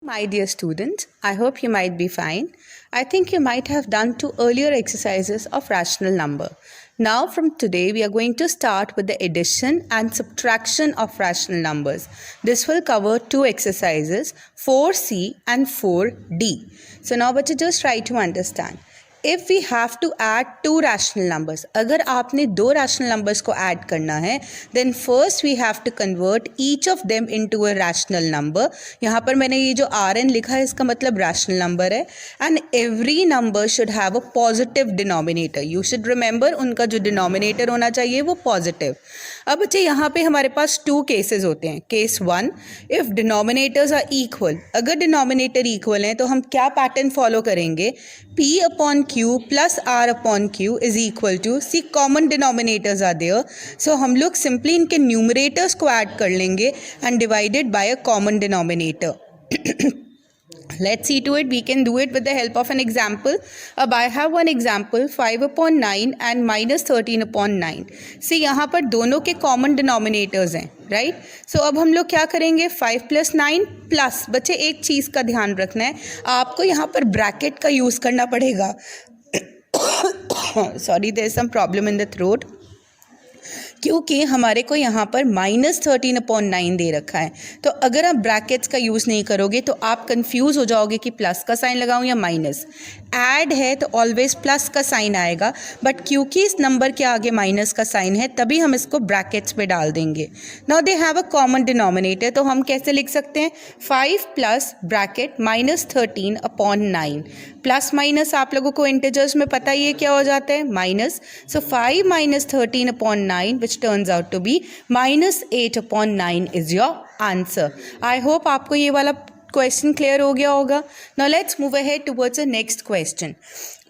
My dear students, I hope you might be fine. I think you might have done 2 earlier exercises of rational number. Now from today we are going to start with the addition and subtraction of rational numbers. This will cover 2 exercises, 4C and 4D. So now बच्चे just try to understand. If we have to add 2 rational numbers, अगर आपने 2 rational numbers को add करना है, then first we have to convert each of them into a rational number. यहाँ पर मैंने ये जो Rn लिखा है इसका मतलब rational number है, and every number should have a positive denominator. You should remember उनका जो denominator होना चाहिए वो positive. अब बच्चे यहाँ पे हमारे पास 2 cases होते हैं. Case 1, if denominators are equal, अगर denominator equal हैं तो हम क्या pattern follow करेंगे? P upon Q plus R upon Q is equal to, see common denominators are there, so हम लोग simply इनके numerators को add कर लेंगे and divided by a common denominator. Let's see to it. We can do it with the help of an example. अब I have one example 5 upon 9 and minus 13 upon 9. See यहाँ पर दोनों के common denominators हैं, right? So अब हम लोग क्या करेंगे? 5 plus 9 plus, बच्चे एक चीज़ का ध्यान रखना है, आपको यहाँ पर bracket का यूज़ करना पड़ेगा. Sorry, there is some problem in the throat. क्योंकि हमारे को यहाँ पर -13 upon 9 दे रखा है, तो अगर आप ब्रैकेट्स का यूज़ नहीं करोगे तो आप कंफ्यूज हो जाओगे कि प्लस का साइन लगाऊं या माइनस. ऐड है तो ऑलवेज प्लस का साइन आएगा, बट क्योंकि इस नंबर के आगे माइनस का साइन है तभी हम इसको ब्रैकेट्स पे डाल देंगे. Now they have a common denominator, तो हम कैसे लिख सकते हैं? 5 plus bracket -13 upon 9. Plus minus आप लोगों को इंटीजर्स में पता ही है क्या हो जाता है? Minus. So 5 minus 13 upon 9 which turns out to be -8 upon 9 is your answer. I hope आपको ये वाला क्वेश्चन क्लियर हो गया होगा. Now let's move ahead towards the next question.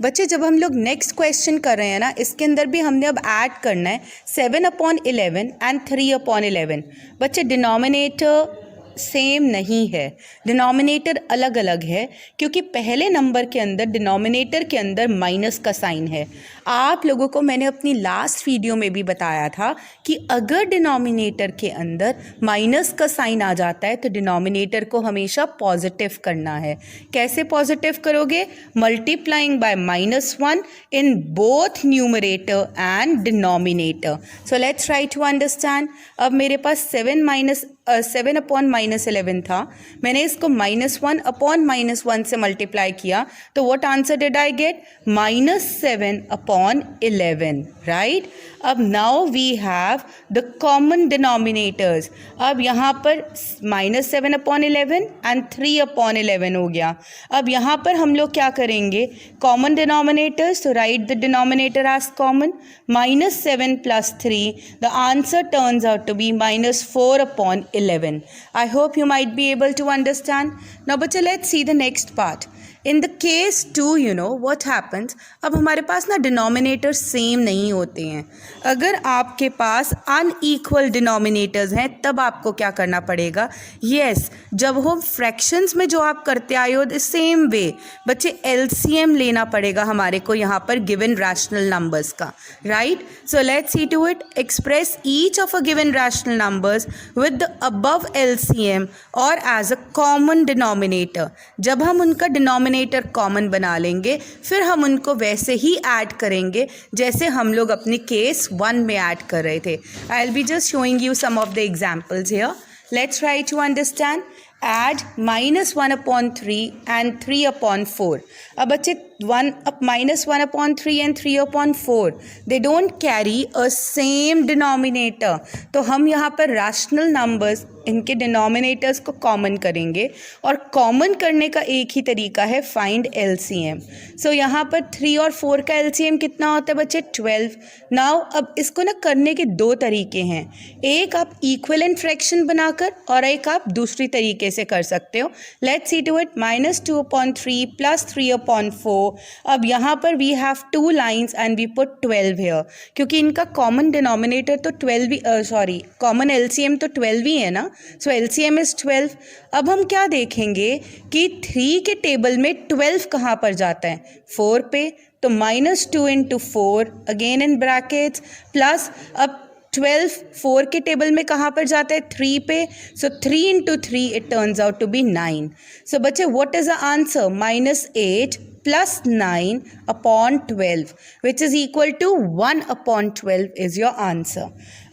बच्चे जब हम लोग नेक्स्ट क्वेश्चन कर रहे हैं ना, इसके अंदर भी हमने अब ऐड करना है 7 upon 11 and 3 upon 11. बच्चे डिनोमिनेटर सेम नहीं है, डिनोमिनेटर अलग अलग है, क्योंकि पहले नंबर के अंदर डिनोमिनेटर के अंदर माइनस का साइन है. आप लोगों को मैंने अपनी लास्ट वीडियो में भी बताया था कि अगर डिनोमिनेटर के अंदर माइनस का साइन आ जाता है तो डिनोमिनेटर को हमेशा पॉजिटिव करना है. कैसे पॉजिटिव करोगे? Multiplying by -1 in both numerator and denominator. So let's try to understand. अब मेरे पास 7 upon -11 था, मैंने इसको -1 upon -1 से मल्टीप्लाई किया, तो what answer did I get? -7 upon 11, right? अब now we have the common denominators. अब यहाँ पर -7 upon 11 एंड 3 upon 11 हो गया. अब यहाँ पर हम लोग क्या करेंगे? कॉमन डिनोमिनेटर्स, तो write the denominator as common. -7 plus 3, the answer turns out to be -4 upon 11. I hope you might be able to understand. Now बच्चे let's see the next part. In the case 2, you know what happens. अब हमारे पास ना denominator same नहीं होते हैं. अगर आपके पास unequal denominators हैं तब आपको क्या करना पड़ेगा? यस, जब हो फ्रैक्शंस में जो आप करते आए हो द सेम वे, बच्चे एलसीएम लेना पड़ेगा हमारे को यहाँ पर गिवन रैशनल नंबर्स का, right? So let's see to it. Express each of a given rational numbers with the above LCM और एज अ कॉमन डिनोमिनेटर. जब हम उनका डिनोमिनेटर कॉमन बना लेंगे फिर हम उनको वैसे ही ऐड करेंगे जैसे हम लोग अपने केस 1 में ऐड कर रहे थे. I will be just showing you some of the examples here. Let's try to understand. Add -1 upon 3 and 3 upon 4. अब बच्चे -1 upon 3 and 3 upon 4, they don't carry a same denominator. तो हम यहाँ पर रैशनल नंबर्स इनके डिनोमिनेटर्स को common करेंगे, और कॉमन करने का एक ही तरीका है, फाइंड एलसीएम. सो यहाँ पर 3 और 4 का एलसीएम कितना होता है बच्चे? 12. नाउ अब इसको ना करने के 2 तरीके हैं. एक आप इक्विवेलेंट फ्रैक्शन बनाकर और एक आप दूसरी तरीके से कर सकते हो. Let's see to it. -2 upon 3 plus 3 upon 4. अब यहाँ पर we have 2 lines and we put 12 here, क्योंकि इनका कॉमन डिनोमिनेटर तो 12 कॉमन एलसीएम तो 12 ही है ना. सो एलसीएम इज 12. अब हम क्या देखेंगे कि 3 के टेबल में 12 कहाँ पर जाता है? 4 पे. तो -2 into 4 again in brackets plus अब 12 4 के टेबल में कहाँ पर जाता है? 3 पे. So 3 into 3 it turns out to be 9. So बच्चे what is the answer? -8 plus 9 upon 12 which is equal to 1 upon 12 is your answer.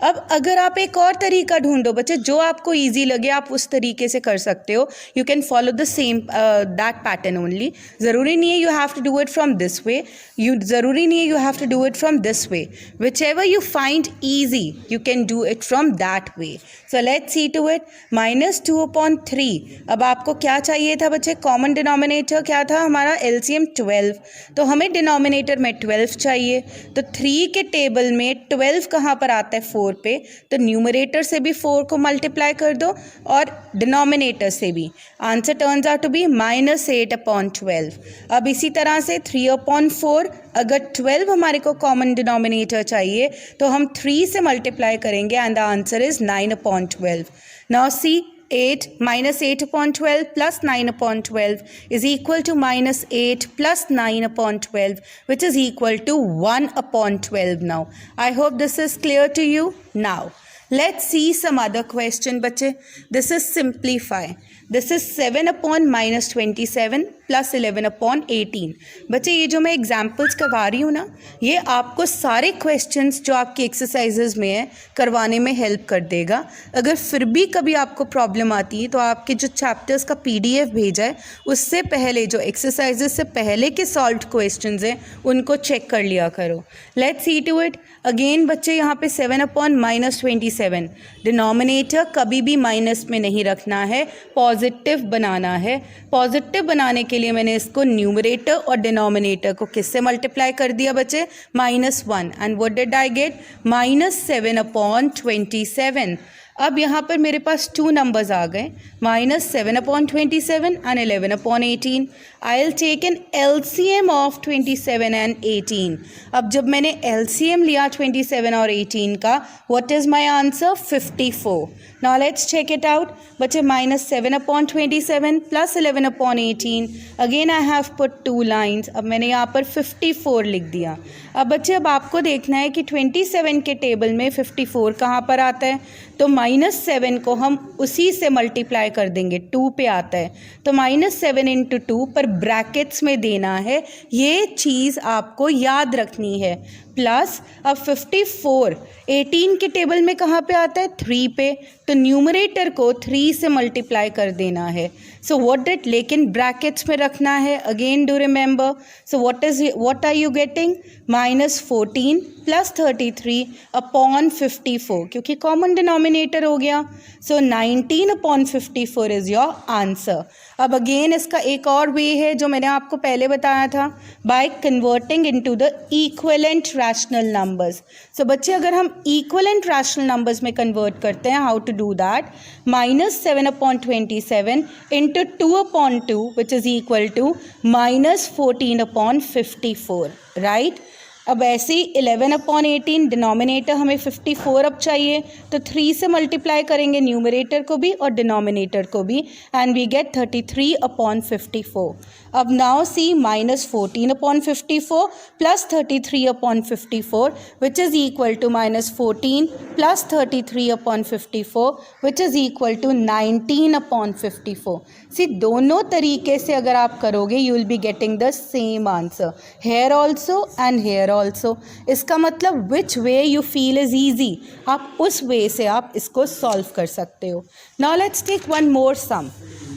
अब अगर आप एक और तरीका ढूंढो बच्चे, जो आपको ईजी लगे आप उस तरीके से कर सकते हो. You can follow the same that pattern only. ज़रूरी नहीं है you have to do it from this way, ज़रूरी नहीं है you have to do it from this way. Whichever you find easy you can do it from that way. So let's see to it. -2 upon 3. अब आपको क्या चाहिए था बच्चे? Common denominator क्या था हमारा? LCM 12. तो हमें डिनोमिनेटर में 12 चाहिए. तो 3 के टेबल में 12 कहाँ पर आता है? 4 पे. तो न्यूमरेटर से भी 4 को मल्टीप्लाई कर दो और डिनोमिनेटर से भी. Answer turns out to be -8 upon 12. अब इसी तरह से 3 upon 4. अगर 12 हमारे को कॉमन डिनोमिनेटर चाहिए तो हम 3 से मल्टीप्लाई करेंगे and the answer is 9 upon 12. Now see 8 upon 12 plus 9 upon 12 is equal to -8 plus 9 upon 12 which is equal to 1 upon 12 now. I hope this is clear to you. Now let's see some other question बच्चे. This is simplify. This is 7 upon -27 plus 11 upon 18. बच्चे ये जो मैं examples करवा रही हूँ ना, ये आपको सारे क्वेश्चंस जो आपकी एक्सरसाइजेज में है करवाने में हेल्प कर देगा. अगर फिर भी कभी आपको प्रॉब्लम आती है तो आपके जो चैप्टर्स का PDF भेजा है उससे पहले जो एक्सरसाइजेज से पहले के सॉल्व्ड क्वेश्चंस हैं उनको चेक कर लिया करो. Let's see to it. Again बच्चे यहाँ पे 7 upon -27. डिनोमिनेटर कभी भी माइनस में नहीं रखना है, पॉजिटिव बनाना है. पॉजिटिव बनाने के लिए मैंने इसको न्यूमरेटर और डिनोमिनेटर को किससे मल्टीप्लाई कर दिया बच्चे? -1. And what did I get? -7 upon 27. अब यहाँ पर मेरे पास 2 नंबर्स आ गए, -7 upon 27 and 11 upon 18. I'll take an LCM of 27 and 18. अब जब मैंने LCM लिया 27 और 18 का, what is my answer? 54. Now let's check it out. बच्चे -7 upon 27 plus 11 upon 18. Again I have put 2 lines. अब मैंने यहाँ पर 54 लिख दिया. अब बच्चे अब आपको देखना है कि 27 के टेबल में 54 कहाँ पर आता है. तो -7 को हम उसी से मल्टीप्लाई कर देंगे, 2 पे आता है. तो -7 इंटू 2 पर ब्रैकेट्स में देना है. ये चीज़ आपको याद रखनी है. प्लस अब 54 18 के टेबल में कहाँ पे आता है? 3 पे. तो न्यूमरेटर को 3 से मल्टीप्लाई कर देना है. सो व्हाट डिड, लेकिन ब्रैकेट्स में रखना है. Again do remember. So what are you getting? -14 plus 33 upon 54, क्योंकि कॉमन डिनोमिनेटर हो गया. सो 19 अपॉन 54 इज योर आंसर. अब अगेन इसका एक और वे है जो मैंने आपको पहले बताया था, by converting into the equivalent rational numbers. So बच्चे अगर हम इक्विवेलेंट रैशनल नंबर्स में कन्वर्ट करते हैं, how to do that? -7 upon 27 into 2 upon 2 which is equal to -14 upon 54, right. अब ऐसे ही 11 upon 18 डिनोमिनेटर हमें 54 अब चाहिए, तो 3 से मल्टीप्लाई करेंगे न्यूमरेटर को भी और डिनोमिनेटर को भी, एंड वी गेट 33 upon 54. अब now see -14 upon 54 plus 33 upon 54 which is equal to -14 plus 33 upon 54 which is equal to 19 upon 54. See दोनों तरीके से अगर आप करोगे you will be getting the same answer, here also and here also. इसका मतलब which way you feel is easy, आप उस वे से आप इसको सॉल्व कर सकते हो. Now let's take one more sum.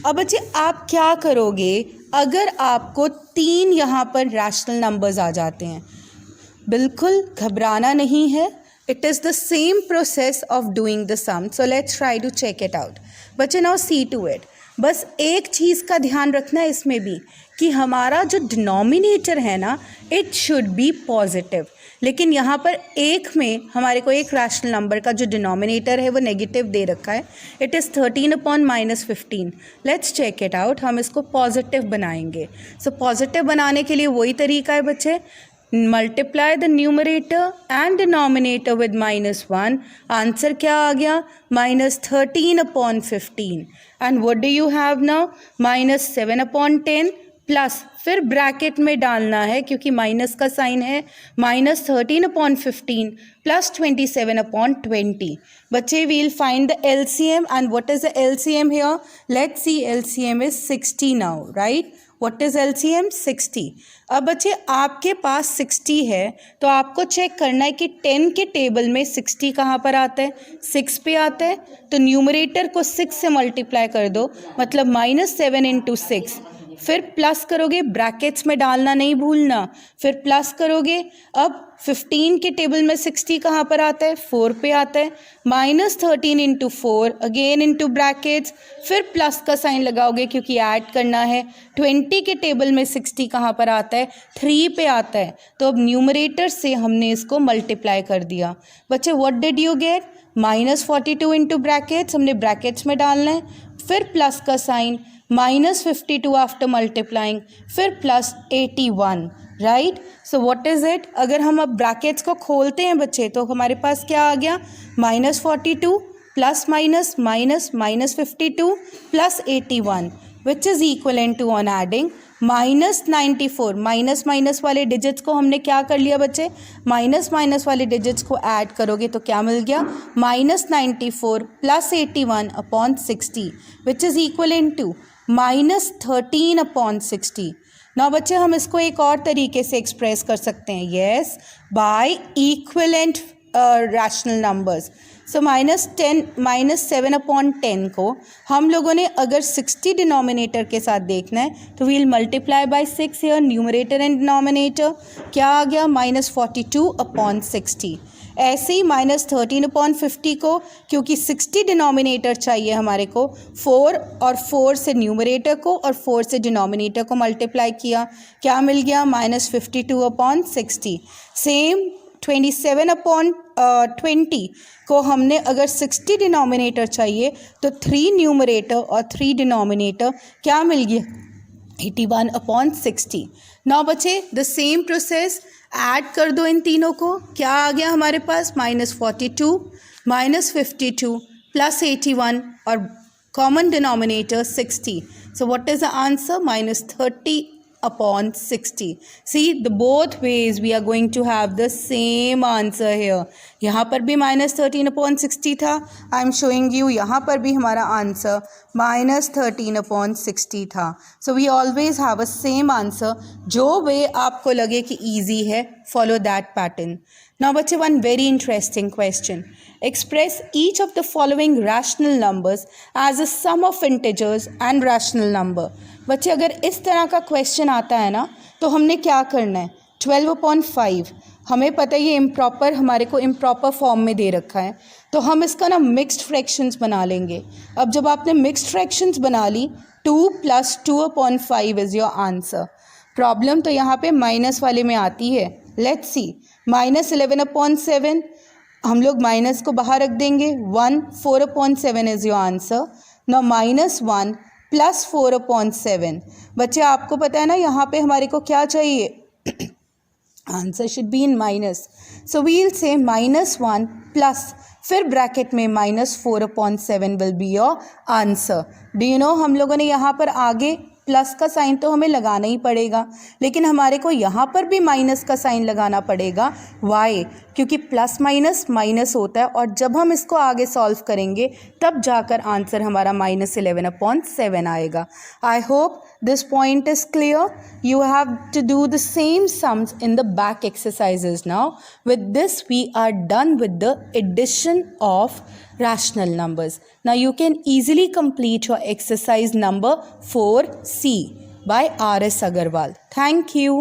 अब बच्चे आप क्या करोगे अगर आपको 3 यहाँ पर रैशनल नंबर्स आ जाते हैं? बिल्कुल घबराना नहीं है. It is the same process of doing the sum. So let's try to check it out. बच्चे नाउ सी टू इट. बस एक चीज़ का ध्यान रखना है इसमें भी कि हमारा जो डिनोमिनेटर है ना, इट शुड बी पॉजिटिव. लेकिन यहाँ पर एक में हमारे को एक रैशनल नंबर का जो डिनोमिनेटर है वो नेगेटिव दे रखा है. It is 13 upon -15. Let's check it out. हम इसको पॉजिटिव बनाएंगे. सो पॉजिटिव बनाने के लिए वही तरीका है बच्चे, multiply the numerator and denominator with -1. Answer क्या आ गया? -13 upon 15. And what do you have now? -7 upon 10 plus फिर ब्रैकेट में डालना है क्योंकि माइनस का साइन है, -13/15 प्लस 27/20. बच्चे we'll find the LCM and what is the LCM here? Let's see, LCM is 60 now, right? What is LCM? 60. अब बच्चे आपके पास 60 है तो आपको चेक करना है कि 10 के टेबल में 60 कहाँ पर आता है, 6 पे आता है. तो न्यूमरेटर को 6 से मल्टीप्लाई कर दो, मतलब -7 × 6. फिर प्लस करोगे, ब्रैकेट्स में डालना नहीं भूलना, फिर प्लस करोगे. अब 15 के टेबल में 60 कहाँ पर आता है, 4 पे आता है. -13 × 4 अगेन इनटू ब्रैकेट्स, फिर प्लस का साइन लगाओगे क्योंकि ऐड करना है. 20 के टेबल में 60 कहाँ पर आता है, 3 पे आता है. तो अब न्यूमरेटर से हमने इसको मल्टीप्लाई कर दिया. बच्चे what did you get? -42 into brackets, हमने ब्रैकेट्स में डालना है, फिर प्लस का साइन, -52 आफ्टर मल्टीप्लाइंग, फिर +81, right. So what is it? अगर हम अब ब्रैकेट्स को खोलते हैं बच्चे तो हमारे पास क्या आ गया, -42 plus minus minus -52 plus 81 which is equivalent to on adding -94. Minus minus वाले डिजिट्स को हमने क्या कर लिया बच्चे, माइनस माइनस वाले डिजिट्स को ऐड करोगे तो क्या मिल गया, -94 plus 81/60 which is equivalent to -13/60. ना बच्चे हम इसको एक और तरीके से एक्सप्रेस कर सकते हैं, yes, by equivalent rational numbers. So -7/10 को हम लोगों ने अगर 60 डिनोमिनेटर के साथ देखना है तो we'll multiply by 6 here, numerator and denominator. क्या आ गया, -42/60. ऐसे ही -13/50 को, क्योंकि 60 डिनोमिनेटर चाहिए हमारे को, 4 और 4 से न्यूमरेटर को और 4 से डिनोमिनेटर को मल्टीप्लाई किया, क्या मिल गया, -52/60. सेम 27/20 को हमने अगर 60 डिनोमिनेटर चाहिए तो 3 न्यूमरेटर और 3 डिनोमिनेटर, क्या मिल गया, 81/60. नाउ बच्चे द सेम प्रोसेस, ऐड कर दो इन तीनों को, क्या आ गया हमारे पास, -42 -52 प्लस 81 और common denominator 60. So what is the answer, -30/60. See, the both ways we are going to have the same answer here. यहाँ पर भी -13/60 था, आई एम शोइंग यू, यहाँ पर भी हमारा आंसर -13/60 था. So we always have a same answer. जो वे आपको लगे कि ईजी है, फॉलो दैट पैटर्न. Now बच्चे, one very interesting question. Express each of the following rational numbers as a sum of integers and rational number. बच्चे अगर इस तरह का क्वेश्चन आता है ना तो हमने क्या करना है, 12/5, हमें पता है ये इम्प्रॉपर, हमारे को इम्प्रॉपर फॉर्म में दे रखा है, तो हम इसका ना मिक्स्ड फ्रैक्शंस बना लेंगे. अब जब आपने मिक्स्ड फ्रैक्शंस बना ली, 2 + 2/5 इज़ योर आंसर. प्रॉब्लम तो यहाँ पे माइनस वाले में आती है. लेट्स सी, -11/7, हम लोग माइनस को बाहर रख देंगे, 1, 4/7 इज़ योर आंसर. ना -1 + 4/7. बच्चे आपको पता है ना यहाँ पे हमारे को क्या चाहिए, answer should be in minus. So we'll say -1 plus, फिर ब्रैकेट में -4/7 will be your answer. Do you know, हम लोगों ने यहाँ पर आगे प्लस का साइन तो हमें लगाना ही पड़ेगा, लेकिन हमारे को यहाँ पर भी माइनस का साइन लगाना पड़ेगा. वाई? क्योंकि प्लस माइनस माइनस होता है, और जब हम इसको आगे सॉल्व करेंगे तब जाकर आंसर हमारा -11/7 आएगा. I hope this point is clear. You have to do the same sums in the back exercises now. With this we are done with the addition of rational numbers. Now you can easily complete your exercise number 4C by R.S. Agarwal. Thank you.